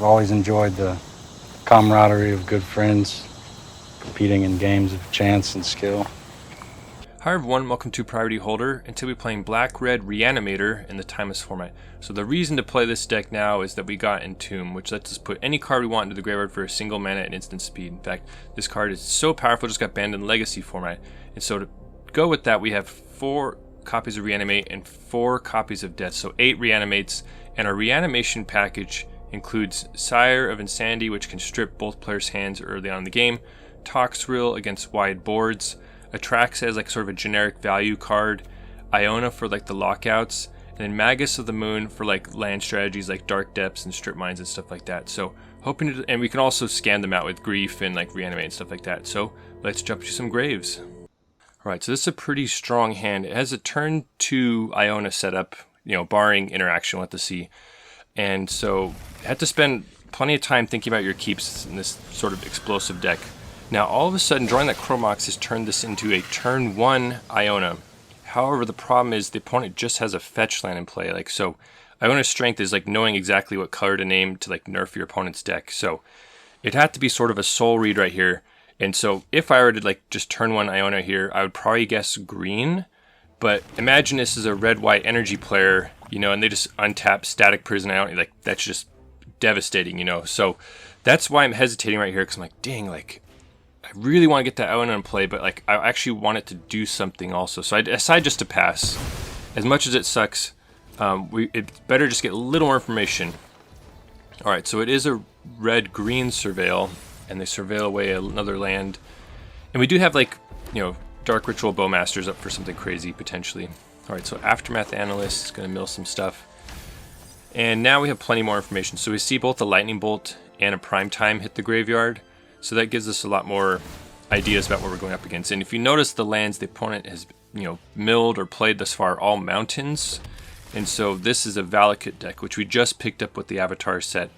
I've always enjoyed the camaraderie of good friends competing in games of chance and skill. Hi everyone, welcome to Priority Holder, and today we're playing Black-Red Reanimator in the Timeless format. So the reason to play this deck now is that we got Entomb, which lets us put any card we want into the graveyard for a single mana and instant speed. In fact, this card is so powerful, just got banned in Legacy format. And so to go with that, we have 4 copies of Reanimate and 4 copies of Death, so 8 Reanimates, and our reanimation package includes Sire of Insanity, which can strip both players' hands early on in the game, Toxrill against wide boards, Atraxa as like sort of a generic value card, Iona for like the lockouts, and then Magus of the Moon for like land strategies like Dark Depths and Strip Mines and stuff like that. So hoping to, and we can also scan them out with Grief and like Reanimate and stuff like that. So let's jump to some graves. Alright, so this is a pretty strong hand. It has a turn 2 Iona setup, you know, barring interaction with the sea. And so I had to spend plenty of time thinking about your keeps in this sort of explosive deck. Now, all of a sudden, drawing that Chrome Mox has turned this into a turn 1 Iona. However, the problem is the opponent just has a fetch land in play. Like, so Iona's strength is like knowing exactly what color to name to like nerf your opponent's deck. So it had to be sort of a soul read right here. And so if I were to like just turn 1 Iona here, I would probably guess green. But imagine this is a red-white energy player, you know, and they just untap Static Prison Iona. Like, that's just devastating, you know. So that's why I'm hesitating right here, because I'm like, dang, like, I really want to get that Iona in play, but like I actually want it to do something also. So I decide just to pass. As much as it sucks, it's better just get a little more information. Alright, so it is a red-green surveil, and they surveil away another land. And we do have like, you know, Dark Ritual Bowmasters up for something crazy, potentially. Alright, so Aftermath Analyst is going to mill some stuff. And now we have plenty more information. So we see both a Lightning Bolt and a Prime Time hit the graveyard. So that gives us a lot more ideas about what we're going up against. And if you notice, the lands the opponent has, you know, milled or played thus far are all mountains. And so this is a Valakut deck, which we just picked up with the Avatar set.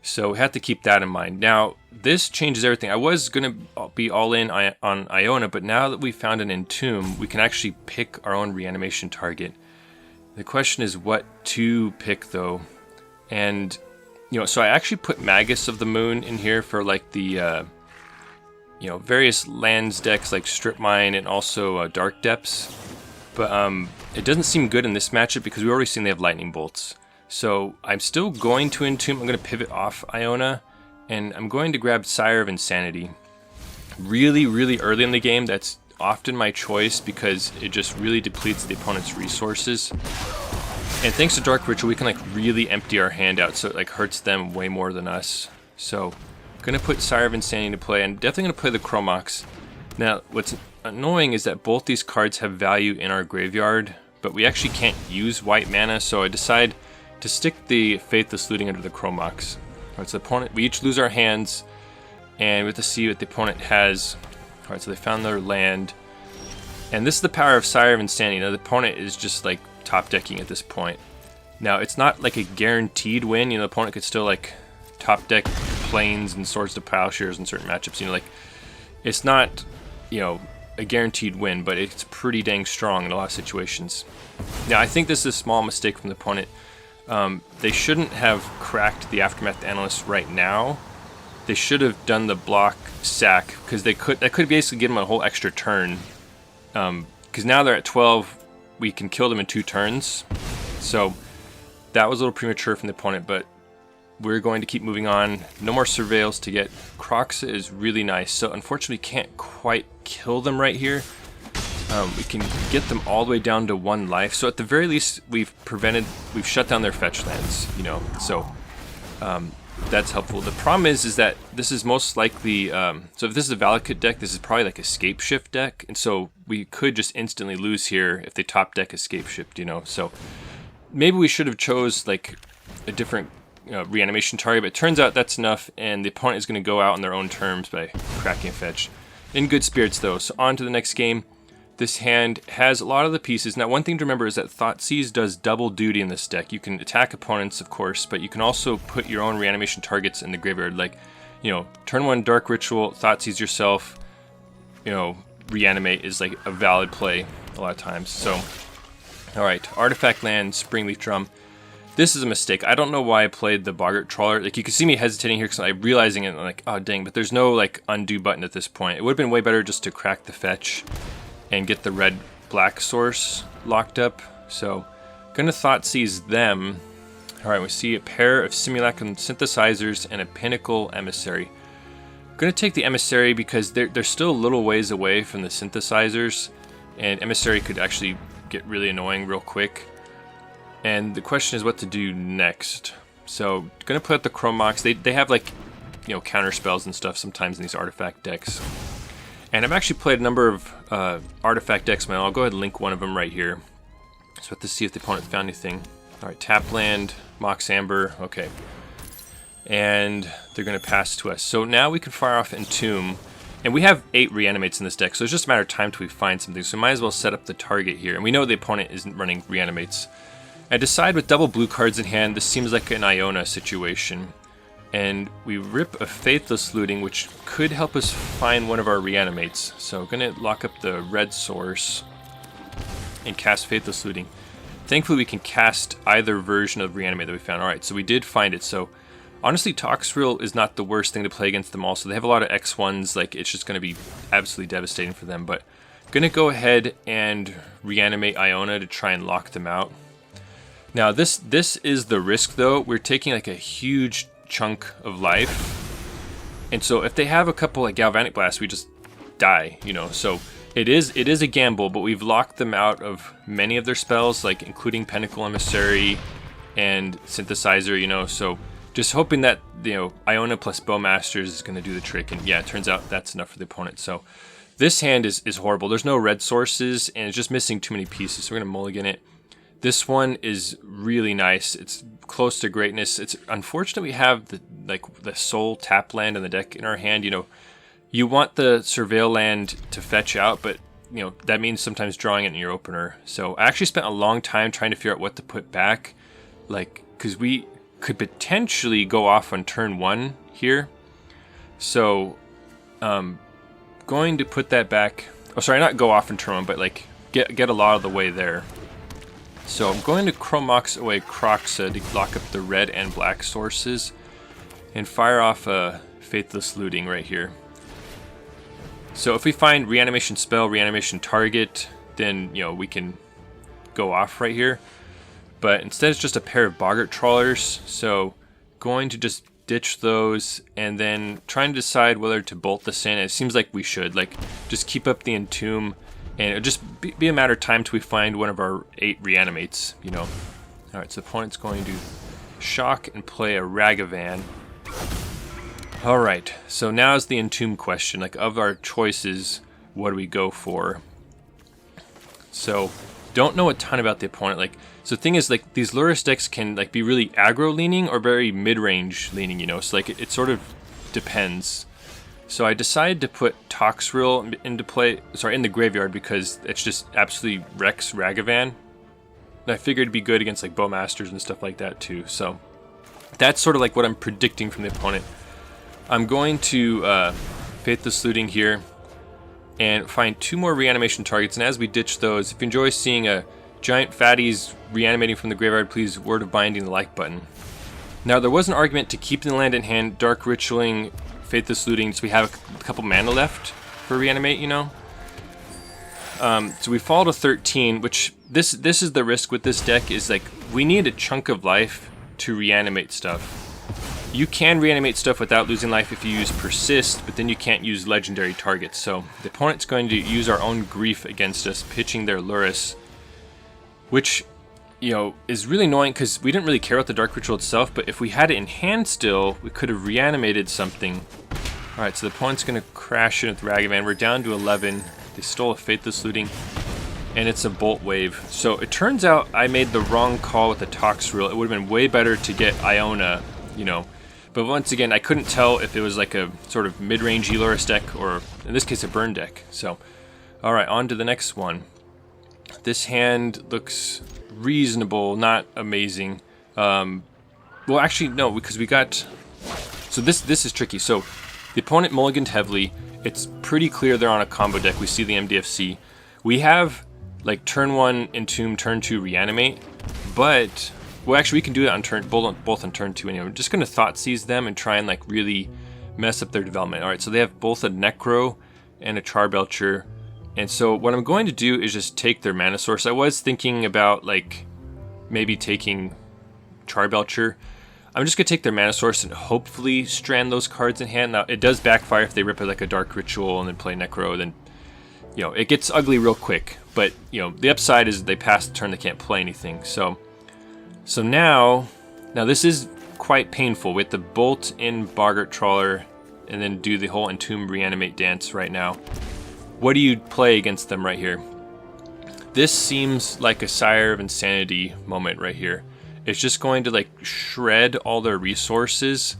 So we have to keep that in mind. Now, this changes everything. I was going to be all in on Iona, but now that we found an Entomb, we can actually pick our own reanimation target. The question is what to pick, though. And you know, so I actually put Magus of the Moon in here for like the, you know, various lands decks like Strip Mine and also Dark Depths. But it doesn't seem good in this matchup because we've already seen they have Lightning Bolts. So I'm still going to Entomb. I'm going to pivot off Iona, and I'm going to grab Sire of Insanity. Really, really early in the game, that's often my choice because it just really depletes the opponent's resources. And thanks to Dark Ritual, we can like really empty our hand out, so it like hurts them way more than us. So I'm gonna put Sire of Insanity to play, and definitely gonna play the Chrome Mox. Now, what's annoying is that both these cards have value in our graveyard, but we actually can't use white mana, so I decide to stick the Faithless Looting under the Chrome Mox. Alright, so the opponent, we each lose our hands, and we have to see what the opponent has. Alright, so they found their land. And this is the power of Sire of Insanity. Now, the opponent is just like top decking at this point. Now, it's not like a guaranteed win. You know, the opponent could still like top deck Plains and Swords to Plowshares in certain matchups. You know, like it's not, you know, a guaranteed win, but it's pretty dang strong in a lot of situations. Now, I think this is a small mistake from the opponent. They shouldn't have cracked the Aftermath Analyst right now. They should have done the block sack, because that could basically give them a whole extra turn. Because now they're at 12. We can kill them in 2 turns. So that was a little premature from the opponent, but we're going to keep moving on. No more surveils to get. Kroxa is really nice. So unfortunately can't quite kill them right here. We can get them all the way down to 1 life. So at the very least we've shut down their fetch lands, you know. So that's helpful. The problem is that this is most likely, so if this is a Valakut deck, this is probably like Escape Shift deck, and so we could just instantly lose here if they top deck Escape Shift, you know. So maybe we should have chose like a different reanimation target, but it turns out that's enough, and the opponent is going to go out on their own terms by cracking a fetch. In good spirits though, so on to the next game. This hand has a lot of the pieces. Now, one thing to remember is that Thoughtseize does double duty in this deck. You can attack opponents, of course, but you can also put your own reanimation targets in the graveyard. Like, you know, turn 1 Dark Ritual, Thoughtseize yourself, you know, Reanimate is like a valid play a lot of times. So, alright, Artifact Land, Springleaf Drum. This is a mistake. I don't know why I played the Boggart Trawler. Like, you can see me hesitating here because I'm realizing it, and I'm like, oh dang, but there's no like undo button at this point. It would have been way better just to crack the fetch and get the red-black source locked up. So, gonna Thoughtseize them. Alright, we see a pair of Simulacrum Synthesizers and a Pinnacle Emissary. Gonna take the Emissary because they're still a little ways away from the Synthesizers, and Emissary could actually get really annoying real quick. And the question is what to do next. So, gonna put out the Chrome Mox. They have like, you know, counter spells and stuff sometimes in these artifact decks. And I've actually played a number of artifact decks, man. I'll go ahead and link one of them right here. So we have to see if the opponent found anything. Alright, tap land, Mox Amber, okay. And they're gonna pass to us. So now we can fire off Entomb. And we have 8 Reanimates in this deck, so it's just a matter of time till we find something. So we might as well set up the target here. And we know the opponent isn't running Reanimates. I decide with double blue cards in hand, this seems like an Iona situation. And we rip a Faithless Looting, which could help us find one of our Reanimates. So I'm gonna lock up the red source and cast Faithless Looting. Thankfully we can cast either version of Reanimate that we found. Alright, so we did find it. So honestly, Toxrill is not the worst thing to play against them also. They have a lot of X1s, like it's just gonna be absolutely devastating for them. But I'm gonna go ahead and reanimate Iona to try and lock them out. Now this is the risk though. We're taking like a huge chunk of life, and so if they have a couple like Galvanic Blasts, we just die, you know. So it is a gamble, but we've locked them out of many of their spells, like including Pinnacle Emissary and Synthesizer, you know. So just hoping that, you know, Iona plus Bowmasters is going to do the trick, and yeah, it turns out that's enough for the opponent. So this hand is horrible. There's no red sources, and it's just missing too many pieces, so we're going to mulligan it. This one is really nice. It's close to greatness. It's unfortunate we have the soul tap land in the deck in our hand. You know, you want the surveil land to fetch out, but you know that means sometimes drawing it in your opener. So I actually spent a long time trying to figure out what to put back, like because we could potentially go off on turn 1 here. So going to put that back. Oh, sorry, not go off on turn 1, but like get a lot of the way there. So I'm going to Chrome Mox away Kroxa to lock up the red and black sources and fire off a Faithless Looting right here. So if we find reanimation spell, reanimation target, then you know we can go off right here. But instead it's just a pair of Boggart Trawlers, so going to just ditch those and then trying to decide whether to bolt this in. It seems like we should, like, just keep up the Entomb. And it'll just be a matter of time till we find one of our 8 Reanimates, you know. Alright, so the opponent's going to shock and play a Ragavan. Alright, so now is the Entomb question. Like, of our choices, what do we go for? So, don't know a ton about the opponent. Like, so the thing is, like, these Lurrus decks can, like, be really aggro-leaning or very mid-range leaning, you know. So, like, it sort of depends. So I decided to put Toxrill into play, in the graveyard, because it's just absolutely wrecks Ragavan. And I figured it'd be good against like Bowmasters and stuff like that too. So that's sort of like what I'm predicting from the opponent. I'm going to Faithless Looting here and find 2 more reanimation targets. And as we ditch those, if you enjoy seeing a giant fatties reanimating from the graveyard, please word of binding the like button. Now there was an argument to keeping the land in hand, dark ritualing, Faithless Looting, so we have a couple mana left for Reanimate, you know. So we fall to 13, which this is the risk with this deck, is like we need a chunk of life to reanimate stuff. You can reanimate stuff without losing life if you use Persist, but then you can't use legendary targets. So the opponent's going to use our own grief against us, pitching their Lurrus, which, you know, is really annoying because we didn't really care about the Dark Ritual itself, but if we had it in hand still, we could have reanimated something. Alright, so the opponent's going to crash in with Ragavan. We're down to 11. They stole a Faithless Looting, and it's a Bolt Wave. So it turns out I made the wrong call with the Toxrill. It would have been way better to get Iona, you know. But once again, I couldn't tell if it was like a sort of mid-range Lurrus deck, or in this case a burn deck. So, alright, on to the next one. This hand looks reasonable, not amazing. Well, actually, no, because we got... So this is tricky. So the opponent mulliganed heavily. It's pretty clear they're on a combo deck. We see the MDFC. We have like turn 1 Entomb, turn 2 Reanimate, but well, actually, we can do that on turn, both on turn 2 anyway. I'm just going to Thoughtseize them and try and like really mess up their development. All right, so they have both a Necro and a Charbelcher. And so what I'm going to do is just take their mana source. I was thinking about like maybe taking Charbelcher. I'm just going to take their mana source and hopefully strand those cards in hand. Now, it does backfire if they rip it like a Dark Ritual and then play Necro. Then, you know, it gets ugly real quick. But, you know, the upside is they pass the turn, they can't play anything. So now this is quite painful. We have to bolt in Boggart Trawler and then do the whole Entomb Reanimate dance right now. What do you play against them right here? This seems like a Sire of Insanity moment right here. It's just going to like shred all their resources,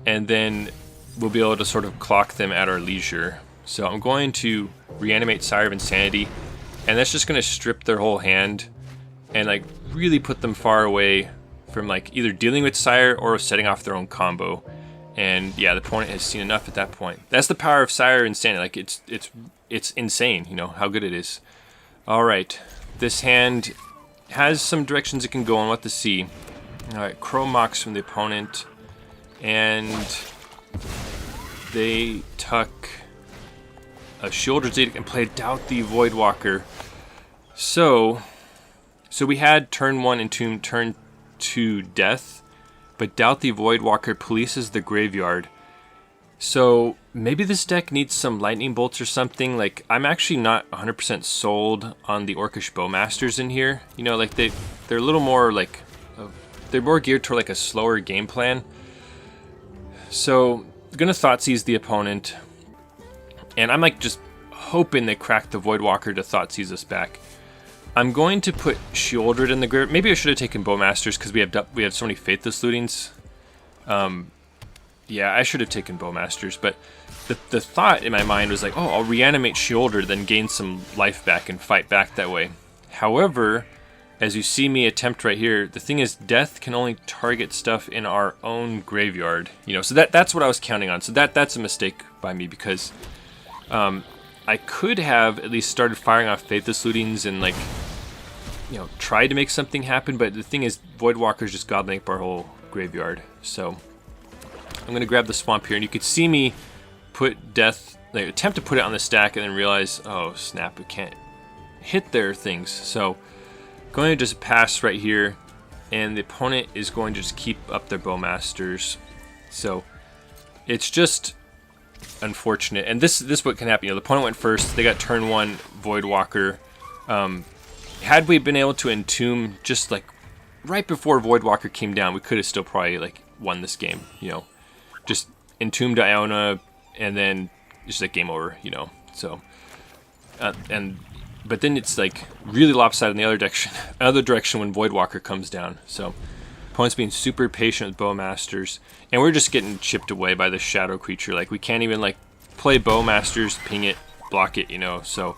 and then we'll be able to sort of clock them at our leisure. So I'm going to reanimate Sire of Insanity, and that's just going to strip their whole hand and like really put them far away from like either dealing with Sire or setting off their own combo. And yeah, the opponent has seen enough at that point. That's the power of Sire of Insanity. Like it's insane, you know, how good it is. All right, this hand has some directions it can go on, what to see. All right, Chrome Mox from the opponent, and they tuck a Shield Zedic and play Doubt the Voidwalker. So we had turn 1 Entomb, turn 2 Death, but Doubt the Voidwalker polices the graveyard. So maybe this deck needs some lightning bolts or something. Like, I'm actually not 100% sold on the Orcish Bowmasters in here. You know, like they're a little more like they're more geared toward like a slower game plan. So I'm gonna Thoughtseize the opponent, and I'm like just hoping they crack the Voidwalker to Thoughtseize us back. I'm going to put Shieldred in the graveyard. Maybe I should have taken Bowmasters because we have so many Faithless Lootings. Yeah, I should have taken Bowmasters, but the thought in my mind was like, oh, I'll reanimate Shieldred, then gain some life back and fight back that way. However, as you see me attempt right here, the thing is, Death can only target stuff in our own graveyard. You know, so that's what I was counting on. So that's a mistake by me, because I could have at least started firing off Faithless Lootings and like, you know, tried to make something happen. But the thing is, Voidwalker's just gobbling up our whole graveyard. So I'm going to grab the Swamp here, and you could see me put Death, like attempt to put it on the stack, and then realize, oh snap, we can't hit their things. So going to just pass right here, and the opponent is going to just keep up their Bowmasters. So it's just unfortunate, and this is what can happen. You know, the opponent went first, they got turn 1 Voidwalker. Had we been able to Entomb just like right before Voidwalker came down, we could have still probably like won this game, you know. Just Entombed Iona, and then just like game over, you know. So, but then it's like really lopsided in the other direction when Voidwalker comes down. So, opponent's being super patient with Bowmasters, and we're just getting chipped away by the shadow creature. Like, we can't even like play Bowmasters, ping it, block it, you know. So,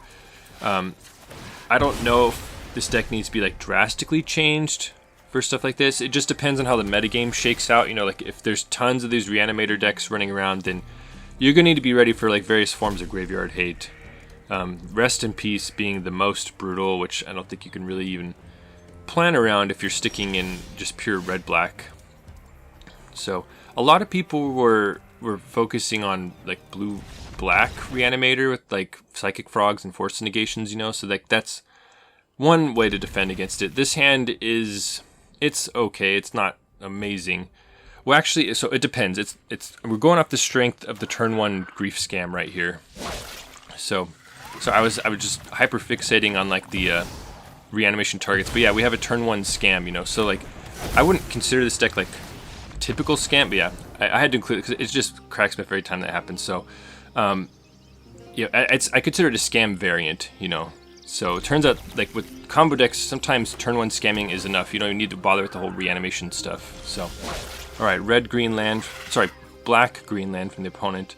I don't know if this deck needs to be like drastically changed for stuff like this. It just depends on how the metagame shakes out. You know, like if there's tons of these Reanimator decks running around, then you're going to need to be ready for like various forms of graveyard hate. Rest in Peace being the most brutal, which I don't think you can really even plan around if you're sticking in just pure red-black. So a lot of people were focusing on like blue-black Reanimator with like Psychic Frogs and Force Negations, you know, so like that's one way to defend against it. This hand is, it's okay, it's not amazing. Well, actually, so it depends. We're going off the strength of the turn 1 Grief Scam right here. So I was just hyper fixating on like the reanimation targets. But yeah, we have a turn 1 Scam, you know. So like, I wouldn't consider this deck like typical Scam, but yeah, I had to include it because it just cracks me up every time that happens. So yeah, I consider it a Scam variant, you know. So it turns out, like with combo decks, sometimes turn 1 scamming is enough. You don't even need to bother with the whole reanimation stuff. So, all right, black-green land from the opponent.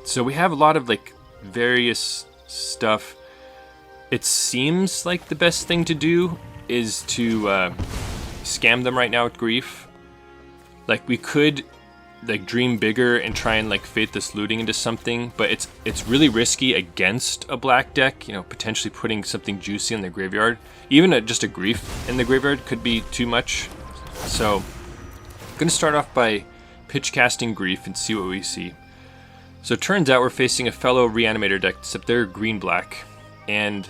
So we have a lot of like various stuff. It seems like the best thing to do is to scam them right now with Grief. Like we could like dream bigger and try and like Faithless Looting into something, but it's really risky against a black deck. You know, potentially putting something juicy in the graveyard, even just a Grief in the graveyard could be too much. So I'm gonna start off by pitch casting Grief and see what we see. So it turns out we're facing a fellow Reanimator deck, except they're green-black, and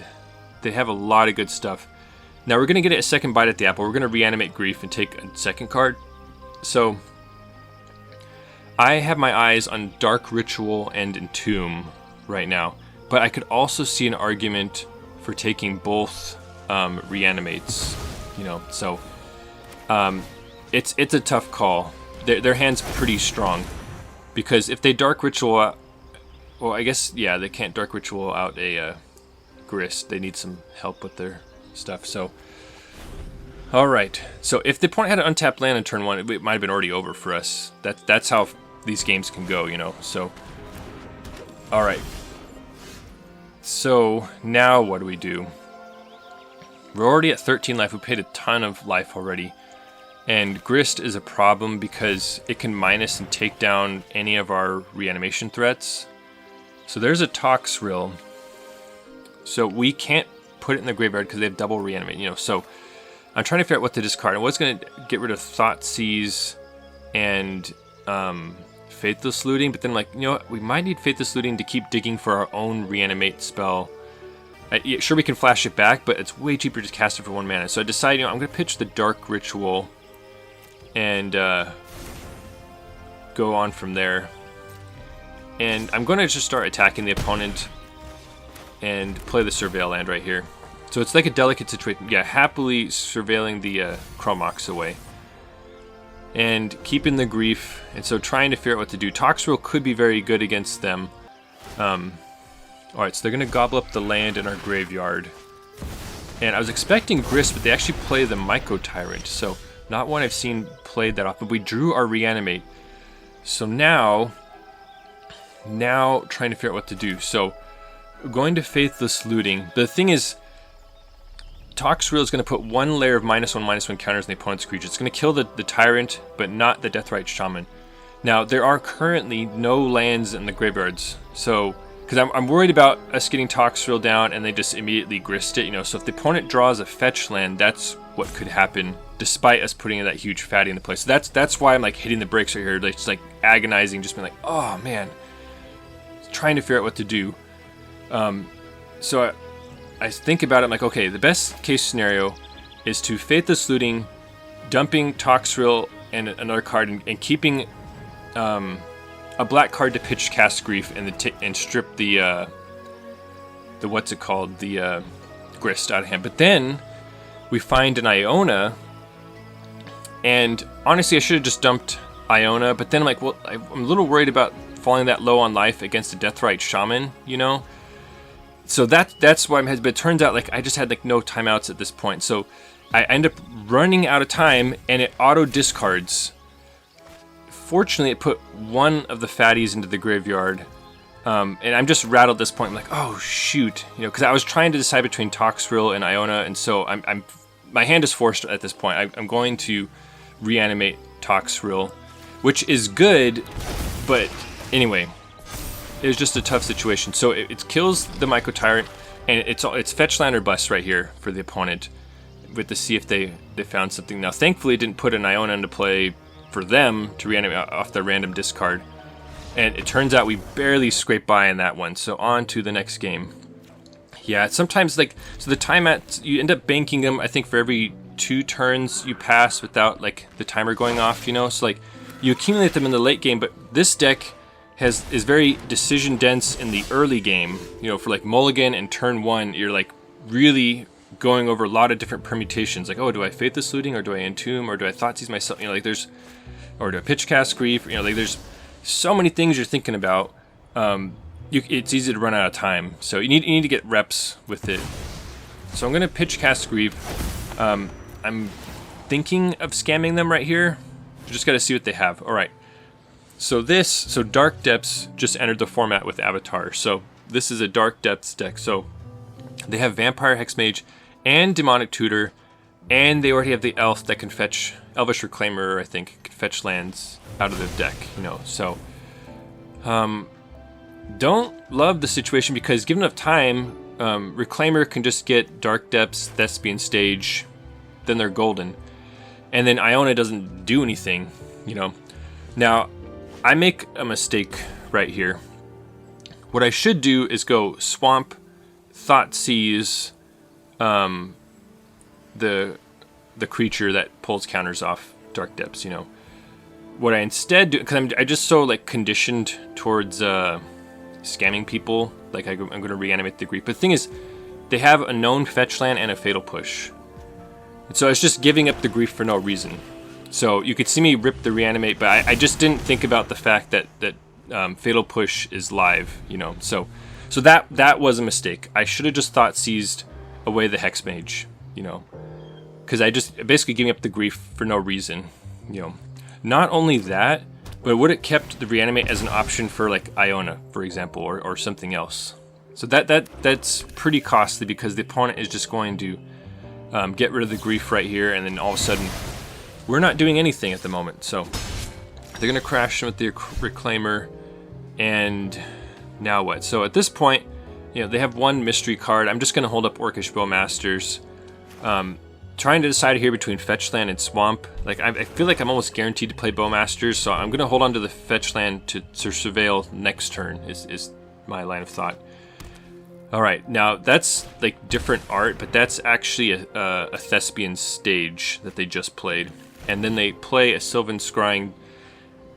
they have a lot of good stuff. Now we're going to get a second bite at the apple. We're going to reanimate Grief and take a second card. So I have my eyes on Dark Ritual and Entomb right now, but I could also see an argument for taking both reanimates, you know. So it's a tough call. Their hand's pretty strong, because if they Dark Ritual out, well, I guess, yeah, they can't Dark Ritual out a Grist. They need some help with their stuff. So alright, so if the opponent had an untapped land in turn 1, it might have been already over for us. That's how these games can go, you know. So alright, so now what do? We're already at 13 life. We paid a ton of life already, and Grist is a problem because it can minus and take down any of our reanimation threats. So there's a Toxrill, so we can't put it in the graveyard because they have double reanimate, you know. So I'm trying to figure out what to discard. I was going to get rid of Thoughtseize and Faithless Looting, but then I'm like, you know what, we might need Faithless Looting to keep digging for our own reanimate spell. Yeah, sure, we can flash it back, but it's way cheaper to cast it for 1 mana. So I decided, you know, I'm going to pitch the Dark Ritual and go on from there. And I'm going to just start attacking the opponent and play the Surveil land right here. So it's like a delicate situation. Yeah, happily surveilling the Chrome Mox away. And keeping the Grief, and so trying to figure out what to do. Toxrill could be very good against them. Alright, so they're going to gobble up the land in our graveyard. And I was expecting Grist, but they actually play the Myco Tyrant, so not one I've seen played that often. We drew our Reanimate. So now trying to figure out what to do. So going to Faithless Looting. The thing is, Toxrill is going to put 1 layer of -1/-1 counters on the opponent's creature. It's going to kill the Tyrant, but not the Deathrite Shaman. Now, there are currently no lands in the graveyards, so because I'm worried about us getting Toxrill down and they just immediately Grist it, you know. So if the opponent draws a fetch land, that's what could happen, despite us putting that huge fatty into place. So that's why I'm like hitting the brakes right here, like, just like agonizing, just being like, oh man, trying to figure out what to do. So I think about it, I'm like, okay, the best case scenario is to Faithless Looting, dumping Toxrill and another card, and keeping a black card to pitch cast Grief and strip the what's it called, the Grist out of hand. But then we find an Iona, and honestly I should have just dumped Iona, but then I'm like, well, I'm a little worried about falling that low on life against a Deathrite Shaman, you know. So that's why I'm hesitant. But it turns out like I just had like no timeouts at this point, so I end up running out of time and it auto discards. Fortunately, it put 1 of the fatties into the graveyard, and I'm just rattled at this point. I'm like, oh shoot, you know, because I was trying to decide between Toxrill and Iona, and so my hand is forced at this point. I'm going to reanimate Toxrill, which is good, but anyway, it was just a tough situation. So it kills the Myco Tyrant, and it's fetch land or bust right here for the opponent, with to see if they found something. Now, thankfully, it didn't put an Iona into play for them to reanimate off the random discard, and it turns out we barely scraped by in that one. So on to the next game. Yeah, sometimes like, so the timeouts, you end up banking them, I think, for every 2 turns you pass without like the timer going off, you know. So like you accumulate them in the late game, but this deck is very decision dense in the early game, you know. For like mulligan and turn 1, you're like really going over a lot of different permutations, like, oh, do I Faithless Looting, or do I Entomb, or do I Thoughtseize myself, you know, like there's, or do I pitch cast Grief, you know, like there's so many things you're thinking about. It's easy to run out of time, so you need to get reps with it. So I'm gonna pitch cast Grief. I'm thinking of scamming them right here. Just gotta see what they have. All right. So Dark Depths just entered the format with Avatar. So this is a Dark Depths deck. So they have Vampire Hexmage and Demonic Tutor, and they already have the Elf that can fetch Elvish Reclaimer, I think, can fetch lands out of the deck, you know. So, don't love the situation because given enough time, Reclaimer can just get Dark Depths, Thespian Stage, then they're golden. And then Iona doesn't do anything, you know. Now, I make a mistake right here. What I should do is go Swamp, Thoughtseize, the creature that pulls counters off Dark Depths, you know. What I instead do, because I just so like conditioned towards scamming people, like I'm going to reanimate the Grief. But the thing is, they have a known fetch land and a Fatal Push. And so it's just giving up the Grief for no reason. So you could see me rip the Reanimate, but I just didn't think about the fact that Fatal Push is live, you know. So that was a mistake. I should have just Thoughtseized away the Hex Mage, you know, because I just basically giving up the Grief for no reason, you know. Not only that, but it would have kept the Reanimate as an option for like Iona, for example, or something else. So that's pretty costly because the opponent is just going to get rid of the Grief right here, and then all of a sudden we're not doing anything at the moment. So they're gonna crash with the Reclaimer, and now what? So at this point, you know, they have one mystery card. I'm just gonna hold up Orcish Bowmasters. Trying to decide here between fetch land and swamp. Like I feel like I'm almost guaranteed to play Bowmasters, so I'm gonna hold on to the fetch land to surveil next turn is my line of thought. All right, now that's like different art, but that's actually a Thespian Stage that they just played, and then they play a Sylvan Scrying,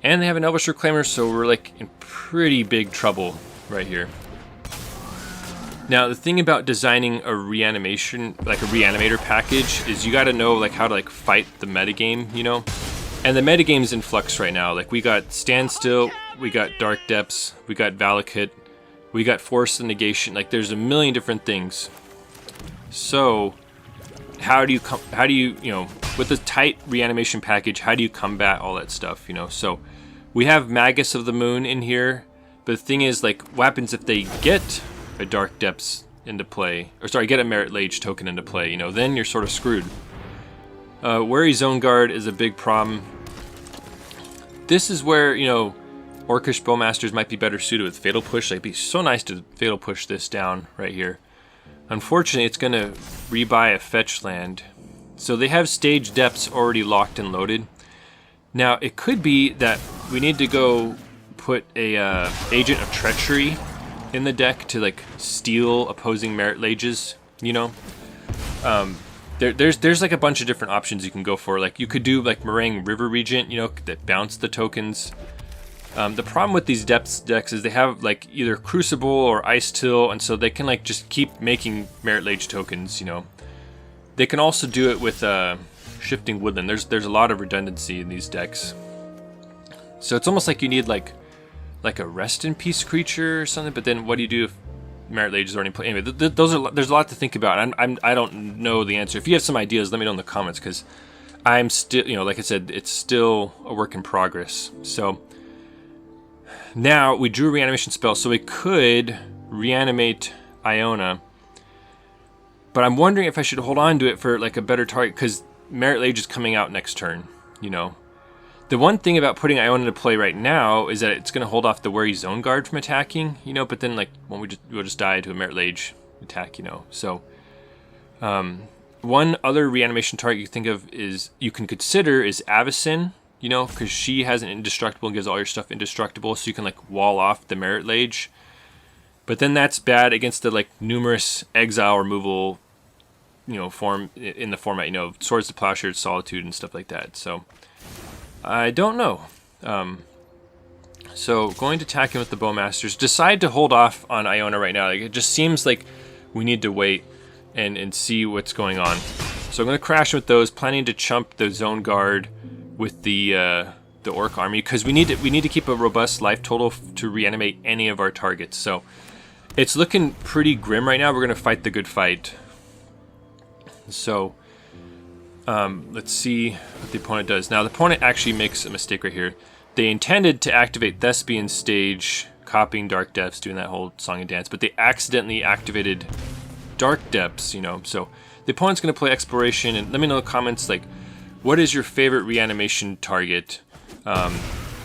and they have an Elvish Reclaimer, so we're like in pretty big trouble right here. Now the thing about designing a reanimation, like a reanimator package, is you got to know like how to like fight the metagame, you know. And the metagame's in flux right now. Like we got Standstill, we got Dark Depths, we got Valakut, we got Force and Negation. Like there's a million different things. So how do you you know, with the tight reanimation package, how do you combat all that stuff, you know? So we have Magus of the Moon in here, but the thing is, like, what happens if they get a Dark Depths into play, or sorry, get a Merit Lage token into play, you know, then you're sort of screwed. Wary Zone Guard is a big problem. This is where, you know, Orcish Bowmasters might be better suited with Fatal Push. Like, it'd be so nice to Fatal Push this down right here. Unfortunately, it's going to rebuy a fetch land. So they have Stage Depths already locked and loaded. Now, it could be that we need to go put a Agent of Treachery in the deck to like steal opposing Merit Lages, you know. There's like a bunch of different options you can go for. Like you could do like Meringue River Regent, you know, that bounce the tokens. The problem with these Depths decks is they have like either Crucible or Ice Till, and so they can like just keep making Merit Lage tokens, you know. They can also do it with Shifting Woodland. There's a lot of redundancy in these decks. So it's almost like you need like a Rest in Peace creature or something, but then what do you do if Merit Lage is already played? Anyway, there's a lot to think about. I don't know the answer. If you have some ideas, let me know in the comments, because I'm still, you know, like I said, it's still a work in progress. So now we drew a reanimation spell, so we could reanimate Iona, but I'm wondering if I should hold on to it for like a better target, because Merit Lage is coming out next turn, you know. The one thing about putting Iona into play right now is that it's going to hold off the Wary Zone Guard from attacking, you know, but then like when we'll just die to a Merit Lage attack, you know. So one other reanimation target you think of is you can consider is Avacyn, you know, because she has an indestructible and gives all your stuff indestructible, so you can like wall off the Merit Lage. But then that's bad against the like numerous exile removal, you know, form in the format, you know, Swords to Plowshares, Solitude, and stuff like that. So I don't know. So going to attack him with the Bowmasters. Decide to hold off on Iona right now. Like, it just seems like we need to wait and see what's going on. So I'm going to crash with those, planning to chump the Zone Guard with the Orc army, because we need to keep a robust life total to reanimate any of our targets. So it's looking pretty grim right now. We're going to fight the good fight. So let's see what the opponent does. Now the opponent actually makes a mistake right here. They intended to activate Thespian Stage, copying Dark Depths, doing that whole song and dance, but they accidentally activated Dark Depths, you know. So the opponent's going to play Exploration, and let me know in the comments, like, what is your favorite reanimation target?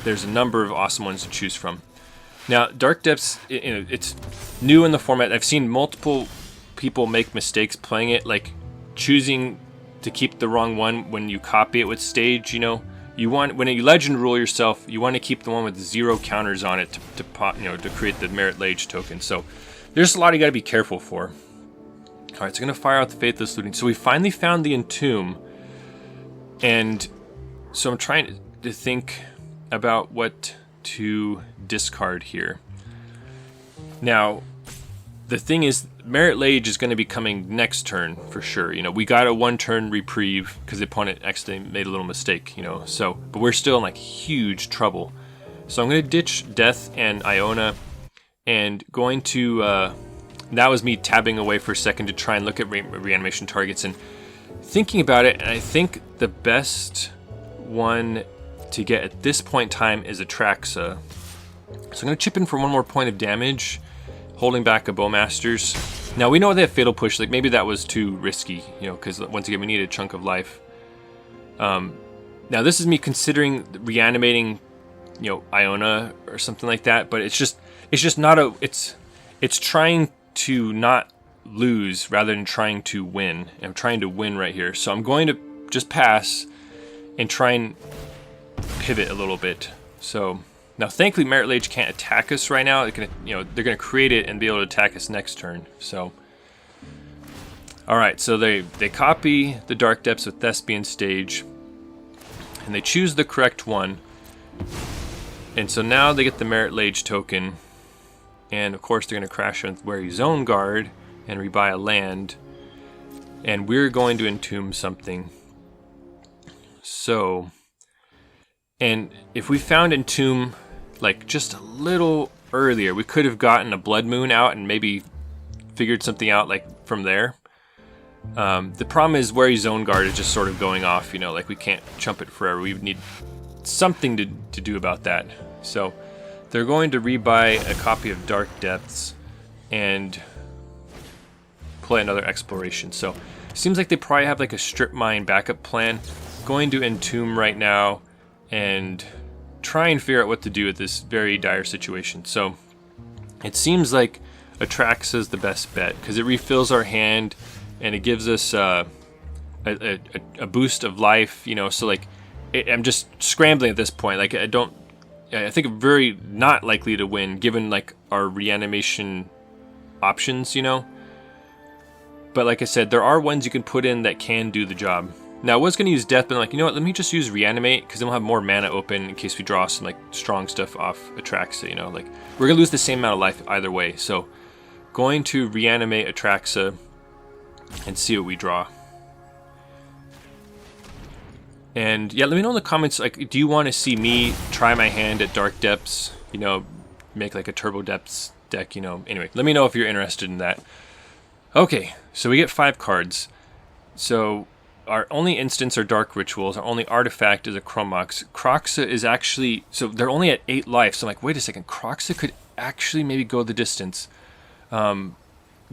There's a number of awesome ones to choose from. Now, Dark Depths, it's new in the format. I've seen multiple people make mistakes playing it, like choosing to keep the wrong one when you copy it with stage. You want, when you legend rule yourself, you want to keep the one with 0 counters on it to create the Merit Lage token. So there's a lot you got to be careful for. All right, so I'm gonna fire out the Faithless Looting. So we finally found the Entomb, and so I'm trying to think about what to discard here. Now, the thing is, Merit Lage is going to be coming next turn for sure. We got a 1-turn reprieve because the opponent actually made a little mistake. But we're still in like huge trouble. So I'm going to ditch Death and Iona, and going to. That was me tabbing away for a second to try and look at reanimation targets and thinking about it. And I think the best one to get at this point in time is Atraxa. So I'm going to chip in for 1 more point of damage, holding back a Bowmasters. Now we know they have Fatal Push, like maybe that was too risky, because once again we need a chunk of life. Now this is me considering reanimating, Iona or something like that, but it's just not it's trying to not lose rather than trying to win. I'm trying to win right here, so I'm going to just pass and try and pivot a little bit. So now thankfully Merit Lage can't attack us right now. They're gonna create it and be able to attack us next turn. So alright, so they copy the Dark Depths with Thespian Stage, and they choose the correct one. And so now they get the Merit Lage token, and of course they're gonna crash on Wary Zone Guard and rebuy a land. And we're going to entomb something. So, and if we found Entomb like just a little earlier, we could have gotten a Blood Moon out and maybe figured something out like from there. The problem is Wary Zone Guard is just sort of going off, like we can't chump it forever. We need something to do about that. So they're going to rebuy a copy of Dark Depths and play another Exploration. So it seems like they probably have like a strip mine backup plan. Going to Entomb right now and try and figure out what to do with this very dire situation. So it seems like Atraxa is the best bet because it refills our hand and it gives us a boost of life, so like I'm just scrambling at this point. Like I think I'm very not likely to win given like our reanimation options, but like I said, there are ones you can put in that can do the job. Now I was going to use Death, but I'm like, let me just use Reanimate because then we'll have more mana open in case we draw some like strong stuff off Atraxa, like we're going to lose the same amount of life either way. So going to Reanimate Atraxa and see what we draw. And yeah, let me know in the comments, like, do you want to see me try my hand at Dark Depths, make like a Turbo Depths deck, anyway, let me know if you're interested in that. Okay, so we get 5 cards. So our only instants are Dark Rituals. Our only artifact is a Chrome Mox. Kroxa is actually, so they're only at 8 life. So I'm like, wait a second, Kroxa could actually maybe go the distance. Going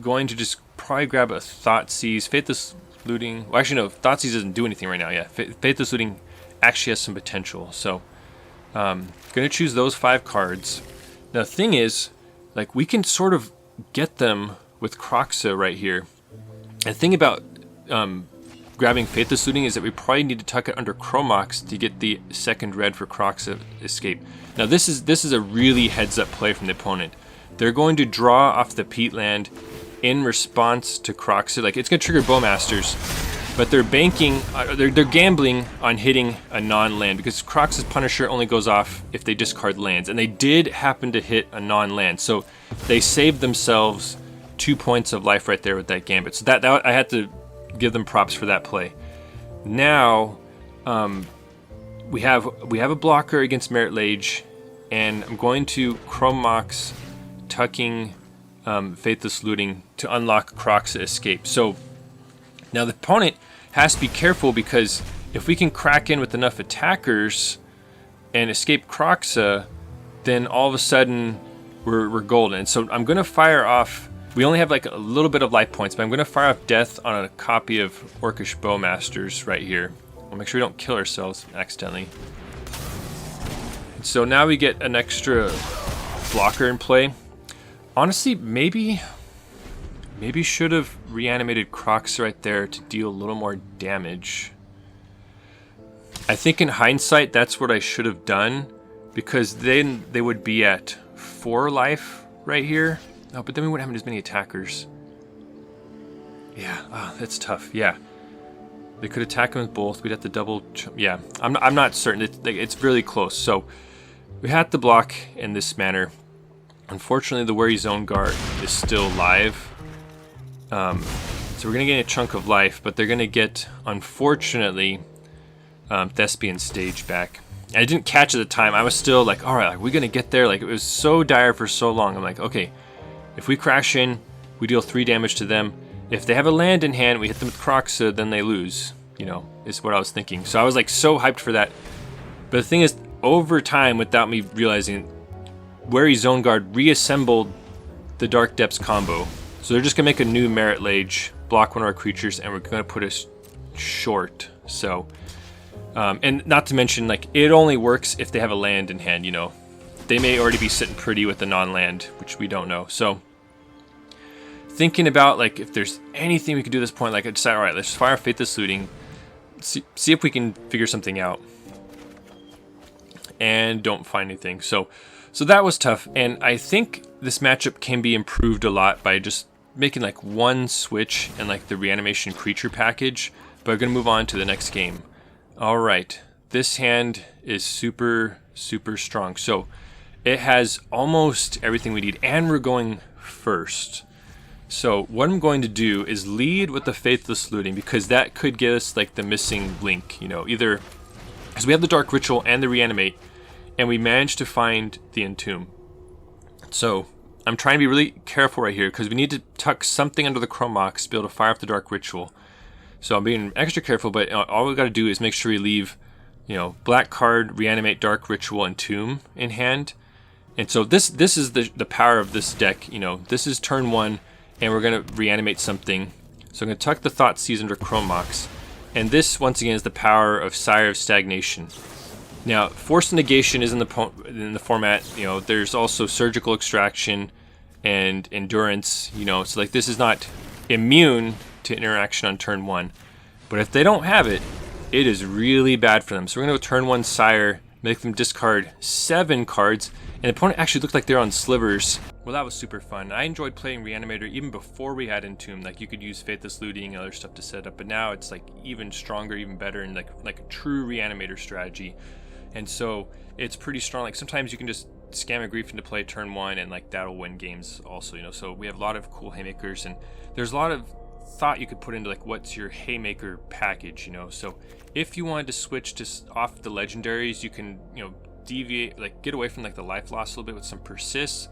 to just probably grab a Thoughtseize, Faithless Looting. Well, actually no, Thoughtseize doesn't do anything right now. Yeah, Faithless Looting actually has some potential. So gonna choose those 5 cards. Now the thing is, like, we can sort of get them with Kroxa right here. And the thing about grabbing Faithless Looting is that we probably need to tuck it under Chrome Mox to get the second red for Kroxa escape. Now this is a really heads up play from the opponent. They're going to draw off the peatland in response to Kroxa. Like, it's going to trigger Bowmasters, but they're banking, they're gambling on hitting a non-land because Kroxa's Punisher only goes off if they discard lands, and they did happen to hit a non-land, so they saved themselves 2 points of life right there with that gambit. So that I had to give them props for that play. Now we have a blocker against Merit Lage, and I'm going to Chrome Mox, tucking Faithless Looting to unlock Kroxa escape. So now the opponent has to be careful because if we can crack in with enough attackers and escape Kroxa, then all of a sudden we're golden. And so I'm going to fire off. We only have like a little bit of life points, but I'm going to fire off Death on a copy of Orcish Bowmasters right here. We'll make sure we don't kill ourselves accidentally. So now we get an extra blocker in play. Honestly, maybe should have reanimated Kroxa right there to deal a little more damage. I think in hindsight, that's what I should have done, because then they would be at 4 life right here. Oh, but then we wouldn't have as many attackers. Yeah, that's tough. Yeah, they could attack them with both. We'd have to double. Yeah, I'm not certain. It's really close. So we had to block in this manner. Unfortunately, the Wary Zone Guard is still live. So we're gonna get a chunk of life, but they're gonna get, unfortunately, Thespian stage back. I didn't catch at the time. I was still like, all right, like, we're gonna get there. Like, it was so dire for so long. I'm like, okay, if we crash in, we deal 3 damage to them. If they have a land in hand, we hit them with Kroxa, then they lose. You know, is what I was thinking. So I was like so hyped for that. But the thing is, over time, without me realizing, Wary Zone Guard reassembled the Dark Depths combo. So they're just gonna make a new Merit Lage, block one of our creatures, and we're gonna put us short. So, and not to mention, like, it only works if they have a land in hand, you know. They may already be sitting pretty with the non-land, which we don't know. So, thinking about, like, if there's anything we could do at this point, like, I decided, all right, let's fire Faithless Looting, see if we can figure something out. And don't find anything. So that was tough, and I think this matchup can be improved a lot by just making like one switch and like the reanimation creature package. But we're gonna move on to the next game. All right, this hand is super strong. So it has almost everything we need, and we're going first. So what I'm going to do is lead with the Faithless Looting, because that could get us like the missing link, you know, either because we have the Dark Ritual and the Reanimate, and we managed to find the Entomb. So I'm trying to be really careful right here, because we need to tuck something under the Chrome Mox to be able to fire up the Dark Ritual. So I'm being extra careful, but all we got to do is make sure we leave, you know, black card, Reanimate, Dark Ritual, and Entomb in hand. And so this is the power of this deck. You know, this is turn 1, and we're going to reanimate something. So I'm going to tuck the Thoughtseize under Chrome Mox. And this, once again, is the power of Sire of Stagnation. Now, Forced Negation is in the format. You know, there's also Surgical Extraction and Endurance. You know, so like this is not immune to interaction on turn 1. But if they don't have it, it is really bad for them. So we're going to go turn 1 Sire, make them discard 7 cards. And the opponent actually looked like they're on slivers. Well, that was super fun. I enjoyed playing Reanimator even before we had Entomb. Like, you could use Faithless Looting and other stuff to set up, but now it's like even stronger, even better, and like a true Reanimator strategy. And so it's pretty strong. Like, sometimes you can just scam a grief into play turn 1, and like that'll win games also, you know. So we have a lot of cool haymakers, and there's a lot of thought you could put into like what's your haymaker package, you know. So if you wanted to switch to off the legendaries, you can, you know, deviate, like get away from like the life loss a little bit with some persists.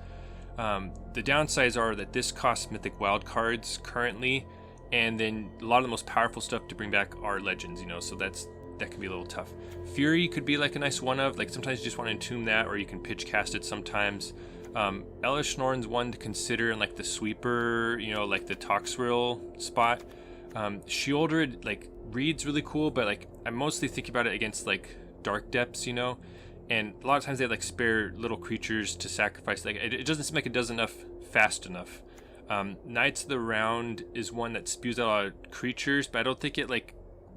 The downsides are that this costs mythic wild cards currently, and then a lot of the most powerful stuff to bring back are legends, you know, so that can be a little tough. Fury could be like a nice one of, like sometimes you just want to entomb that, or you can pitch cast it sometimes. Elish Norn's one to consider in like the sweeper, you know, like the Toxrill spot. Shieldred like reads really cool, but like I'm mostly thinking about it against like Dark Depths, you know. And a lot of times they have like spare little creatures to sacrifice. Like it doesn't seem like it does enough fast enough. Knights of the Round is one that spews out a lot of creatures, but I don't think it like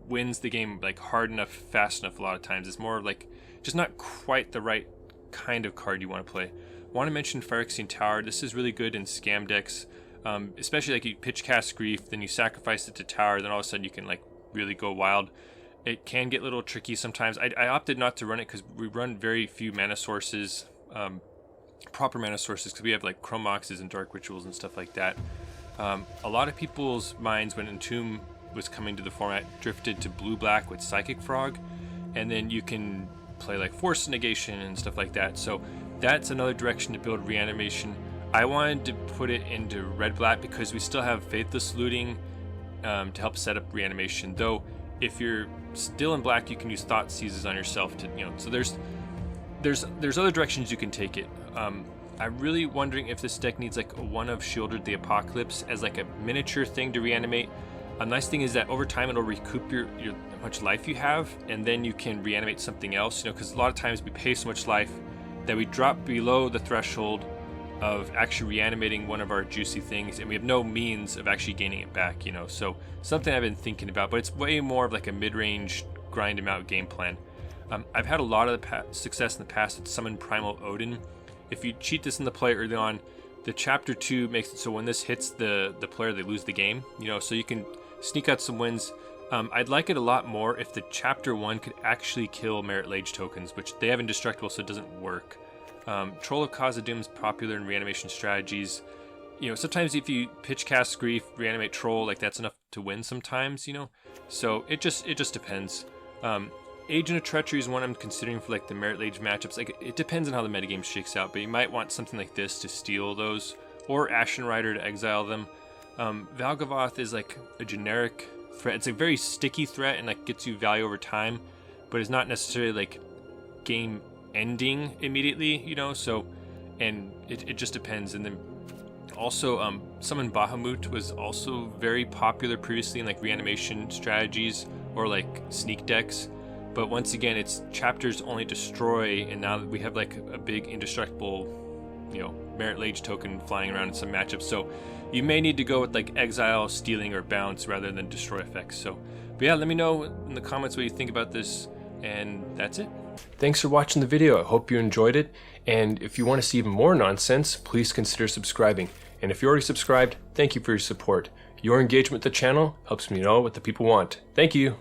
wins the game like hard enough, fast enough. A lot of times it's more like just not quite the right kind of card you want to play. Want to mention Phyrexian Tower. This is really good in scam decks, especially like you pitch cast Grief, then you sacrifice it to Tower, then all of a sudden you can like really go wild. It can get a little tricky sometimes. I opted not to run it because we run very few mana sources, proper mana sources, because we have like Chrome Moxes and Dark Rituals and stuff like that. A lot of people's minds when Entomb was coming to the format drifted to blue-black with Psychic Frog, and then you can play like Force Negation and stuff like that. So that's another direction to build reanimation. I wanted to put it into red-black because we still have Faithless Looting to help set up reanimation, though if you're still in black, you can use Thoughtseizes on yourself to, you know, so there's other directions you can take it. I'm really wondering if this deck needs like a one of Shieldred the Apocalypse as like a miniature thing to reanimate. A nice thing is that over time it'll recoup your much life you have, and then you can reanimate something else, you know, because a lot of times we pay so much life that we drop below the threshold of actually reanimating one of our juicy things, and we have no means of actually gaining it back, you know. So something I've been thinking about, but it's way more of like a mid-range grind them out game plan. I've had a lot of success in the past with Summon Primal Odin. If you cheat this in the play early on, the chapter 2 makes it so when this hits the player, they lose the game, you know, so you can sneak out some wins. I'd like it a lot more if the chapter 1 could actually kill Merit Lage tokens, which they have indestructible, so it doesn't work. Troll of Khazad-dûm is popular in reanimation strategies. You know, sometimes if you pitch cast Grief, reanimate Troll, like that's enough to win sometimes, you know. So it just depends. Agent of Treachery is one I'm considering for like the Merit Lage matchups. Like it depends on how the metagame shakes out, but you might want something like this to steal those, or Ashen Rider to exile them. Valgavoth is like a generic threat. It's a very sticky threat and like gets you value over time, but it's not necessarily like game ending immediately, you know. So, and it just depends. And then also Summon Bahamut was also very popular previously in like reanimation strategies or like sneak decks, but once again it's chapters only destroy, and now that we have like a big indestructible, you know, Merit Lage token flying around in some matchups, so you may need to go with like exile, stealing, or bounce rather than destroy effects. So, but yeah, let me know in the comments what you think about this, and that's it. Thanks for watching the video. I hope you enjoyed it, and if you want to see even more nonsense, please consider subscribing. And if you're already subscribed, thank you for your support. Your engagement with the channel helps me know what the people want. Thank you.